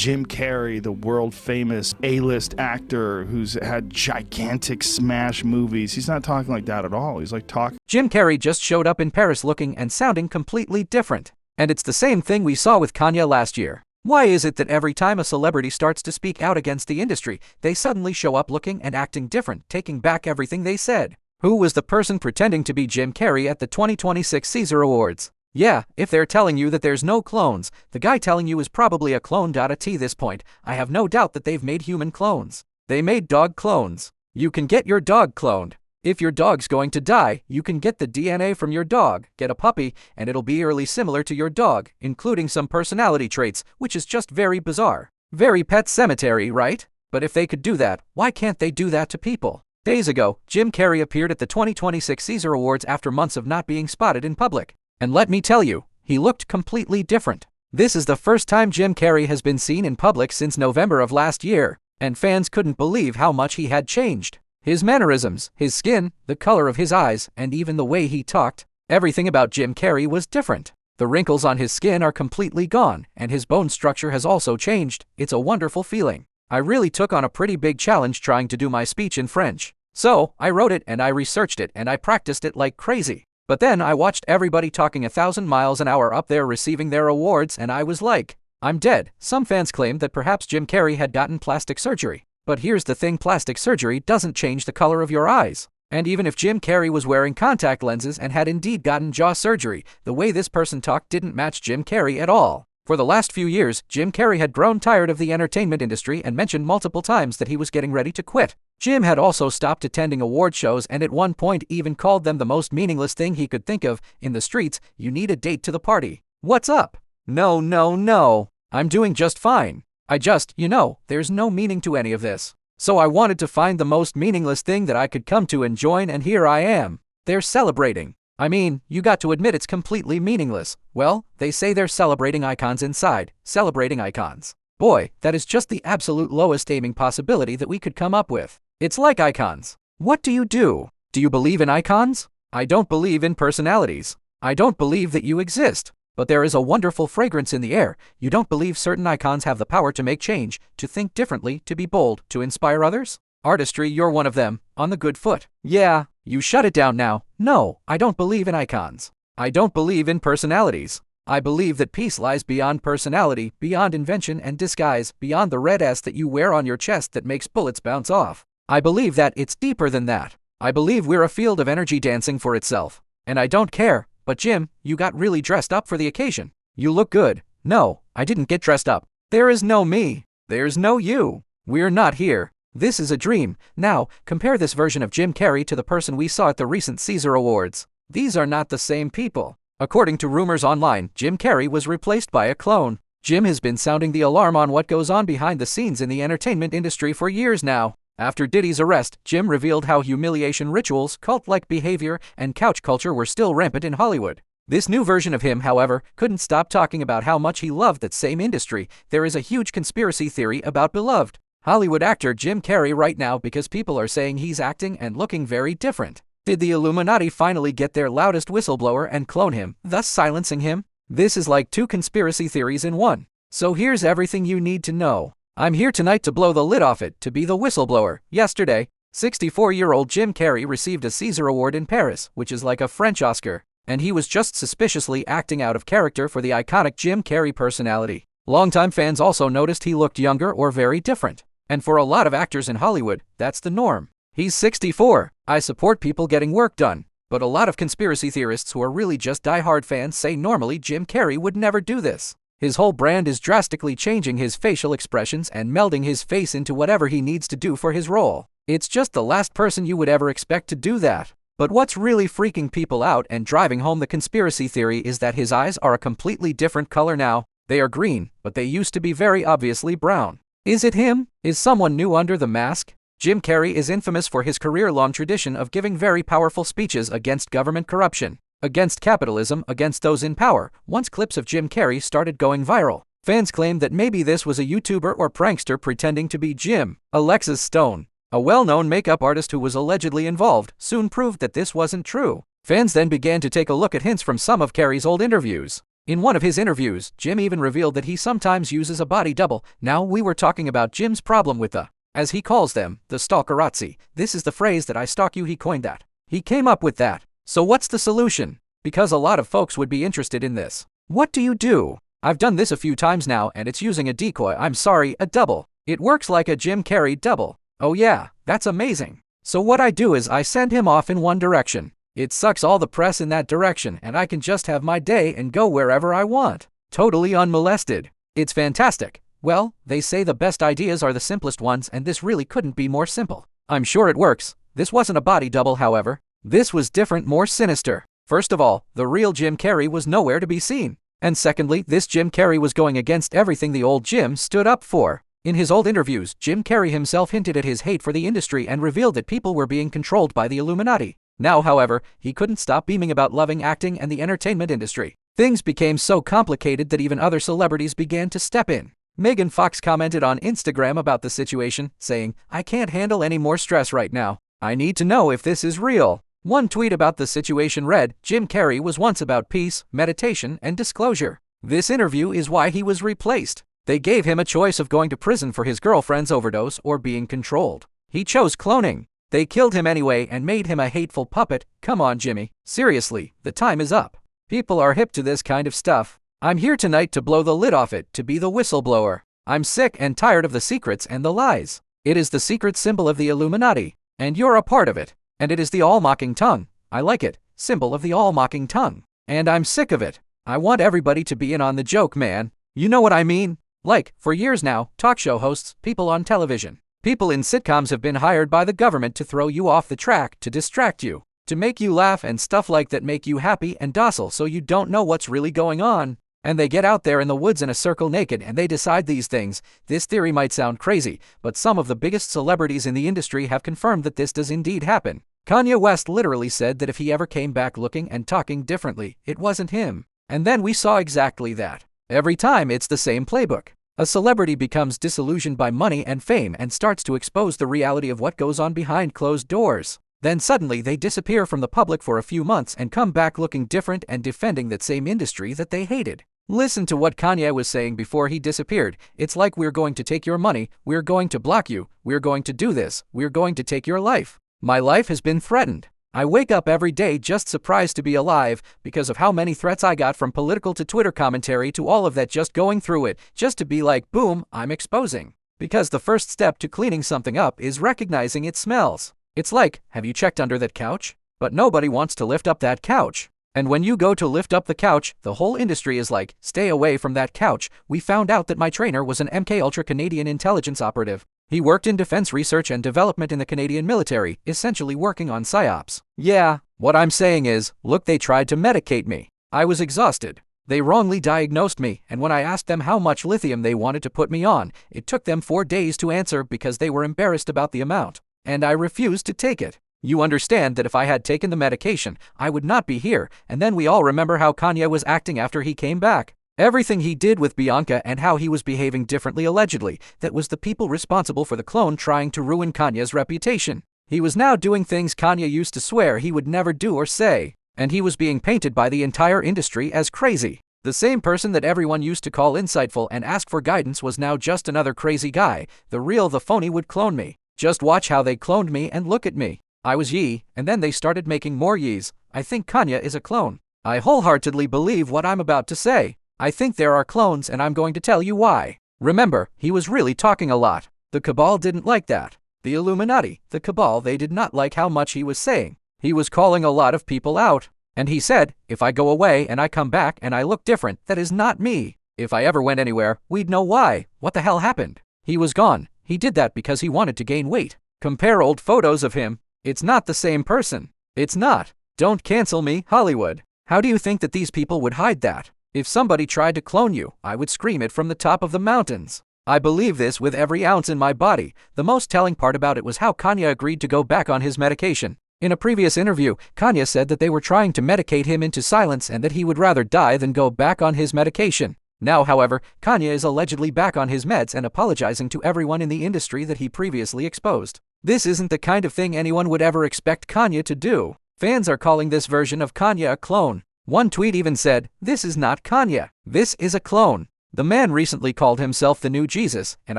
Jim Carrey, the world famous A-list actor who's had gigantic smash movies. He's not talking like that at all. He's like talking. Jim Carrey just showed up in Paris looking and sounding completely different. And it's the same thing we saw with Kanye last year. Why is it that every time a celebrity starts to speak out against the industry, they suddenly show up looking and acting different, taking back everything they said? Who was the person pretending to be Jim Carrey at the 2026 Caesar Awards? Yeah, if they're telling you that there's no clones, the guy telling you is probably a clone. At this point, I have no doubt that they've made human clones. They made dog clones. You can get your dog cloned. If your dog's going to die, you can get the DNA from your dog, get a puppy, and it'll be eerily similar to your dog, including some personality traits, which is just very bizarre. Very Pet Cemetery, right? But if they could do that, why can't they do that to people? Days ago, Jim Carrey appeared at the 2026 Caesar Awards after months of not being spotted in public. And let me tell you, he looked completely different. This is the first time Jim Carrey has been seen in public since November of last year, and fans couldn't believe how much he had changed. His mannerisms, his skin, the color of his eyes, and even the way he talked, everything about Jim Carrey was different. The wrinkles on his skin are completely gone, and his bone structure has also changed. It's a wonderful feeling. I really took on a pretty big challenge trying to do my speech in French. So, I wrote it and I researched it and I practiced it like crazy. But then I watched everybody talking 1,000 miles an hour up there receiving their awards and I was like, I'm dead. Some fans claimed that perhaps Jim Carrey had gotten plastic surgery. But here's the thing, plastic surgery doesn't change the color of your eyes. And even if Jim Carrey was wearing contact lenses and had indeed gotten jaw surgery, the way this person talked didn't match Jim Carrey at all. For the last few years, Jim Carrey had grown tired of the entertainment industry and mentioned multiple times that he was getting ready to quit. Jim had also stopped attending award shows and at one point even called them the most meaningless thing he could think of. In the streets, you need a date to the party. What's up? No. I'm doing just fine. There's no meaning to any of this. So I wanted to find the most meaningless thing that I could come to and join, and here I am. They're celebrating. I mean, you got to admit it's completely meaningless. Well, they say they're celebrating icons inside. Celebrating icons. Boy, that is just the absolute lowest aiming possibility that we could come up with. It's like icons. What do? Do you believe in icons? I don't believe in personalities. I don't believe that you exist. But there is a wonderful fragrance in the air. You don't believe certain icons have the power to make change, to think differently, to be bold, to inspire others? Artistry, you're one of them, on the good foot. Yeah, you shut it down now. No, I don't believe in icons. I don't believe in personalities. I believe that peace lies beyond personality, beyond invention and disguise, beyond the red S that you wear on your chest that makes bullets bounce off. I believe that it's deeper than that. I believe we're a field of energy dancing for itself. And I don't care. But Jim, you got really dressed up for the occasion. You look good. No, I didn't get dressed up. There is no me. There's no you. We're not here. This is a dream. Now, compare this version of Jim Carrey to the person we saw at the recent Caesar Awards. These are not the same people. According to rumors online, Jim Carrey was replaced by a clone. Jim has been sounding the alarm on what goes on behind the scenes in the entertainment industry for years now. After Diddy's arrest, Jim revealed how humiliation rituals, cult-like behavior, and couch culture were still rampant in Hollywood. This new version of him, however, couldn't stop talking about how much he loved that same industry. There is a huge conspiracy theory about beloved Hollywood actor Jim Carrey right now because people are saying he's acting and looking very different. Did the Illuminati finally get their loudest whistleblower and clone him, thus silencing him? This is like two conspiracy theories in one. So here's everything you need to know. I'm here tonight to blow the lid off it, to be the whistleblower. Yesterday, 64-year-old Jim Carrey received a Caesar Award in Paris, which is like a French Oscar, and he was just suspiciously acting out of character for the iconic Jim Carrey personality. Longtime fans also noticed he looked younger or very different. And for a lot of actors in Hollywood, that's the norm. He's 64. I support people getting work done. But a lot of conspiracy theorists who are really just die-hard fans say normally Jim Carrey would never do this. His whole brand is drastically changing his facial expressions and melding his face into whatever he needs to do for his role. It's just the last person you would ever expect to do that. But what's really freaking people out and driving home the conspiracy theory is that his eyes are a completely different color now. They are green, but they used to be very obviously brown. Is it him? Is someone new under the mask? Jim Carrey is infamous for his career-long tradition of giving very powerful speeches against government corruption, against capitalism, against those in power. Once clips of Jim Carrey started going viral, fans claimed that maybe this was a YouTuber or prankster pretending to be Jim. Alexis Stone, a well-known makeup artist who was allegedly involved, soon proved that this wasn't true. Fans then began to take a look at hints from some of Carrey's old interviews. In one of his interviews, Jim even revealed that he sometimes uses a body double. Now we were talking about Jim's problem with the, as he calls them, the stalkerazzi. This is the phrase that I stalk you, he coined that. He came up with that. So what's the solution? Because a lot of folks would be interested in this. What do you do? I've done this a few times now and it's using a decoy, a double. It works like a Jim Carrey double. Oh yeah, that's amazing. So what I do is I send him off in one direction. It sucks all the press in that direction and I can just have my day and go wherever I want. Totally unmolested. It's fantastic. Well, they say the best ideas are the simplest ones and this really couldn't be more simple. I'm sure it works. This wasn't a body double, however. This was different, more sinister. First of all, the real Jim Carrey was nowhere to be seen. And secondly, this Jim Carrey was going against everything the old Jim stood up for. In his old interviews, Jim Carrey himself hinted at his hate for the industry and revealed that people were being controlled by the Illuminati. Now, however, he couldn't stop beaming about loving acting and the entertainment industry. Things became so complicated that even other celebrities began to step in. Megan Fox commented on Instagram about the situation, saying, "I can't handle any more stress right now. I need to know if this is real." One tweet about the situation read, "Jim Carrey was once about peace, meditation, and disclosure. This interview is why he was replaced. They gave him a choice of going to prison for his girlfriend's overdose or being controlled. He chose cloning. They killed him anyway and made him a hateful puppet. Come on, Jimmy. Seriously, the time is up. People are hip to this kind of stuff. I'm here tonight to blow the lid off it, to be the whistleblower. I'm sick and tired of the secrets and the lies. It is the secret symbol of the Illuminati, and you're a part of it. And it is the all-mocking tongue. I like it. Symbol of the all-mocking tongue. And I'm sick of it. I want everybody to be in on the joke, man. You know what I mean? Like, for years now, talk show hosts, people on television, people in sitcoms have been hired by the government to throw you off the track, to distract you, to make you laugh and stuff like that, make you happy and docile so you don't know what's really going on. And they get out there in the woods in a circle naked and they decide these things. This theory might sound crazy, but some of the biggest celebrities in the industry have confirmed that this does indeed happen. Kanye West literally said that if he ever came back looking and talking differently, it wasn't him. And then we saw exactly that. Every time it's the same playbook. A celebrity becomes disillusioned by money and fame and starts to expose the reality of what goes on behind closed doors. Then suddenly they disappear from the public for a few months and come back looking different and defending that same industry that they hated. Listen to what Kanye was saying before he disappeared. It's like, we're going to take your money, we're going to block you, we're going to do this, we're going to take your life. My life has been threatened. I wake up every day just surprised to be alive because of how many threats I got, from political to Twitter commentary to all of that, just going through it, just to be like, boom, I'm exposing. Because the first step to cleaning something up is recognizing it smells. It's like, have you checked under that couch? But nobody wants to lift up that couch. And when you go to lift up the couch, the whole industry is like, stay away from that couch. We found out that my trainer was an MK Ultra Canadian intelligence operative. He worked in defense research and development in the Canadian military, essentially working on psyops. Yeah, what I'm saying is, look, they tried to medicate me. I was exhausted. They wrongly diagnosed me, and when I asked them how much lithium they wanted to put me on, it took them 4 days to answer because they were embarrassed about the amount. And I refused to take it. You understand that if I had taken the medication, I would not be here, and then we all remember how Kanye was acting after he came back. Everything he did with Bianca and how he was behaving differently allegedly, that was the people responsible for the clone trying to ruin Kanye's reputation. He was now doing things Kanye used to swear he would never do or say, and he was being painted by the entire industry as crazy. The same person that everyone used to call insightful and ask for guidance was now just another crazy guy. The real, the phony would clone me. Just watch how they cloned me and look at me. I was Ye, and then they started making more Ye's. I think Kanye is a clone. I wholeheartedly believe what I'm about to say. I think there are clones, and I'm going to tell you why. Remember, he was really talking a lot. The Cabal didn't like that. The Illuminati, the Cabal, they did not like how much he was saying. He was calling a lot of people out. And he said, if I go away and I come back and I look different, that is not me. If I ever went anywhere, we'd know why. What the hell happened? He was gone. He did that because he wanted to gain weight. Compare old photos of him. It's not the same person. It's not. Don't cancel me, Hollywood. How do you think that these people would hide that? If somebody tried to clone you, I would scream it from the top of the mountains. I believe this with every ounce in my body. The most telling part about it was how Kanye agreed to go back on his medication. In a previous interview, Kanye said that they were trying to medicate him into silence and that he would rather die than go back on his medication. Now, however, Kanye is allegedly back on his meds and apologizing to everyone in the industry that he previously exposed. This isn't the kind of thing anyone would ever expect Kanye to do. Fans are calling this version of Kanye a clone. One tweet even said, "This is not Kanye. This is a clone." The man recently called himself the new Jesus, and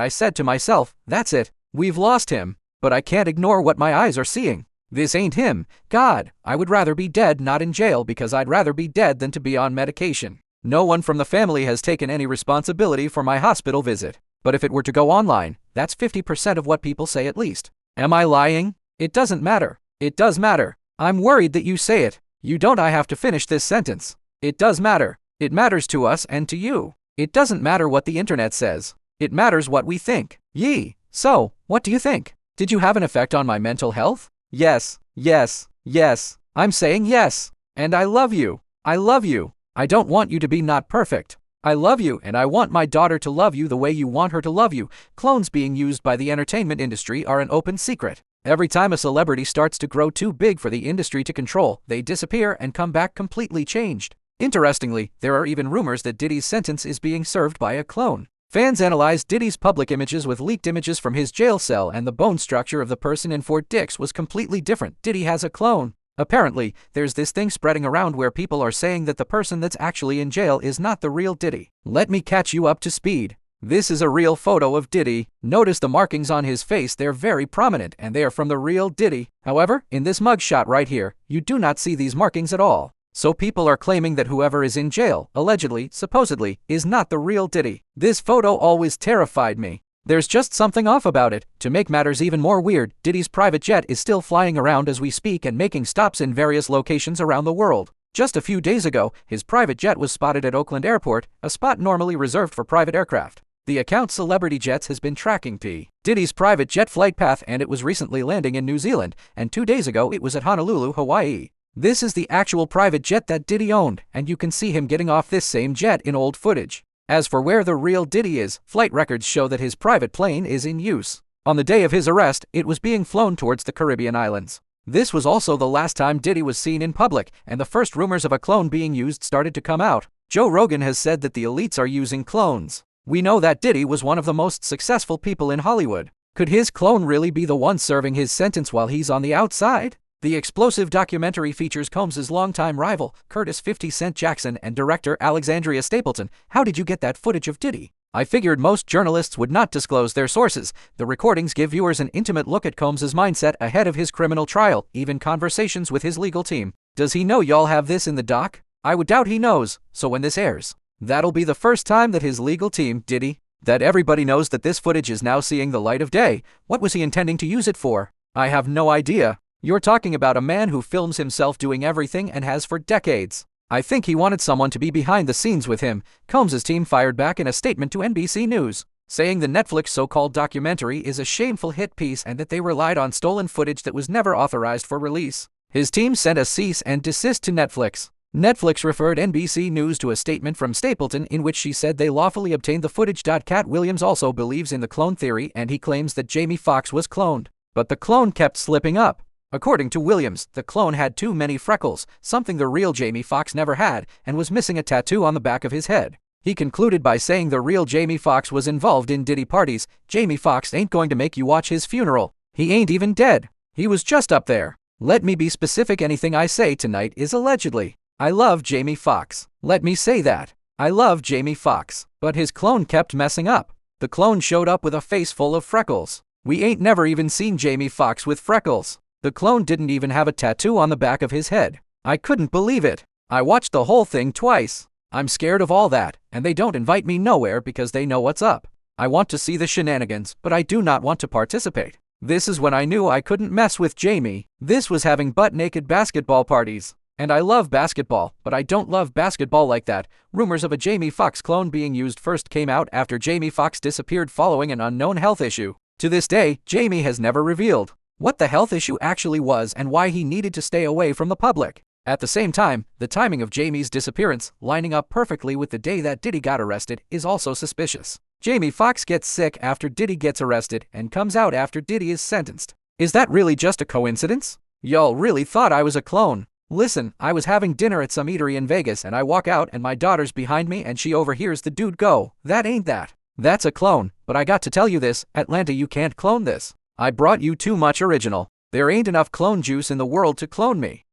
I said to myself, that's it. We've lost him. But I can't ignore what my eyes are seeing. This ain't him. God, I would rather be dead, not in jail, because I'd rather be dead than to be on medication. No one from the family has taken any responsibility for my hospital visit. But if it were to go online, that's 50% of what people say at least. Am I lying? It doesn't matter. It does matter. I'm worried that you say it. You don't. I have to finish this sentence. It does matter. It matters to us and to you. It doesn't matter what the internet says. It matters what we think. Yee. So, what do you think? Did you have an effect on my mental health? Yes, yes, yes. I'm saying yes. And I love you. I love you. I don't want you to be not perfect. I love you, and I want my daughter to love you the way you want her to love you. Clones being used by the entertainment industry are an open secret. Every time a celebrity starts to grow too big for the industry to control, they disappear and come back completely changed. Interestingly, there are even rumors that Diddy's sentence is being served by a clone. Fans analyzed Diddy's public images with leaked images from his jail cell, and the bone structure of the person in Fort Dix was completely different. Diddy has a clone. Apparently, there's this thing spreading around where people are saying that the person that's actually in jail is not the real Diddy. Let me catch you up to speed. This is a real photo of Diddy. Notice the markings on his face, they're very prominent, and they are from the real Diddy. However, in this mugshot right here, you do not see these markings at all. So people are claiming that whoever is in jail, allegedly, supposedly, is not the real Diddy. This photo always terrified me. There's just something off about it. To make matters even more weird, Diddy's private jet is still flying around as we speak and making stops in various locations around the world. Just a few days ago, his private jet was spotted at Oakland Airport, a spot normally reserved for private aircraft. The account Celebrity Jets has been tracking Diddy's private jet flight path, and it was recently landing in New Zealand, and 2 days ago it was at Honolulu, Hawaii. This is the actual private jet that Diddy owned, and you can see him getting off this same jet in old footage. As for where the real Diddy is, flight records show that his private plane is in use. On the day of his arrest, it was being flown towards the Caribbean islands. This was also the last time Diddy was seen in public, and the first rumors of a clone being used started to come out. Joe Rogan has said that the elites are using clones. We know that Diddy was one of the most successful people in Hollywood. Could his clone really be the one serving his sentence while he's on the outside? The explosive documentary features Combs' longtime rival, Curtis 50 Cent Jackson, and director Alexandria Stapleton. How did you get that footage of Diddy? I figured most journalists would not disclose their sources. The recordings give viewers an intimate look at Combs' mindset ahead of his criminal trial, even conversations with his legal team. Does he know y'all have this in the doc? I would doubt he knows, so when this airs, that'll be the first time that his legal team, Diddy, that everybody knows that this footage is now seeing the light of day. What was he intending to use it for? I have no idea. You're talking about a man who films himself doing everything and has for decades. I think he wanted someone to be behind the scenes with him. Combs' team fired back in a statement to NBC News, saying the Netflix so-called documentary is a shameful hit piece and that they relied on stolen footage that was never authorized for release. His team sent a cease and desist to Netflix. Netflix referred NBC News to a statement from Stapleton in which she said they lawfully obtained the footage. Cat Williams also believes in the clone theory, and he claims that Jamie Foxx was cloned. But the clone kept slipping up. According to Williams, the clone had too many freckles, something the real Jamie Foxx never had, and was missing a tattoo on the back of his head. He concluded by saying the real Jamie Foxx was involved in Diddy parties. Jamie Foxx ain't going to make you watch his funeral. He ain't even dead. He was just up there. Let me be specific. Anything I say tonight is allegedly. I love Jamie Foxx. Let me say that. I love Jamie Foxx. But his clone kept messing up. The clone showed up with a face full of freckles. We ain't never even seen Jamie Foxx with freckles. The clone didn't even have a tattoo on the back of his head. I couldn't believe it. I watched the whole thing twice. I'm scared of all that, and they don't invite me nowhere because they know what's up. I want to see the shenanigans, but I do not want to participate. This is when I knew I couldn't mess with Jamie. This was having butt-naked basketball parties. And I love basketball, but I don't love basketball like that. Rumors of a Jamie Foxx clone being used first came out after Jamie Foxx disappeared following an unknown health issue. To this day, Jamie has never revealed what the health issue actually was and why he needed to stay away from the public. At the same time, the timing of Jamie's disappearance, lining up perfectly with the day that Diddy got arrested, is also suspicious. Jamie Foxx gets sick after Diddy gets arrested and comes out after Diddy is sentenced. Is that really just a coincidence? Y'all really thought I was a clone. Listen, I was having dinner at some eatery in Vegas and I walk out and my daughter's behind me and she overhears the dude go, "That ain't that. That's a clone, but I got to tell you this, Atlanta, you can't clone this. I brought you too much original. There ain't enough clone juice in the world to clone me."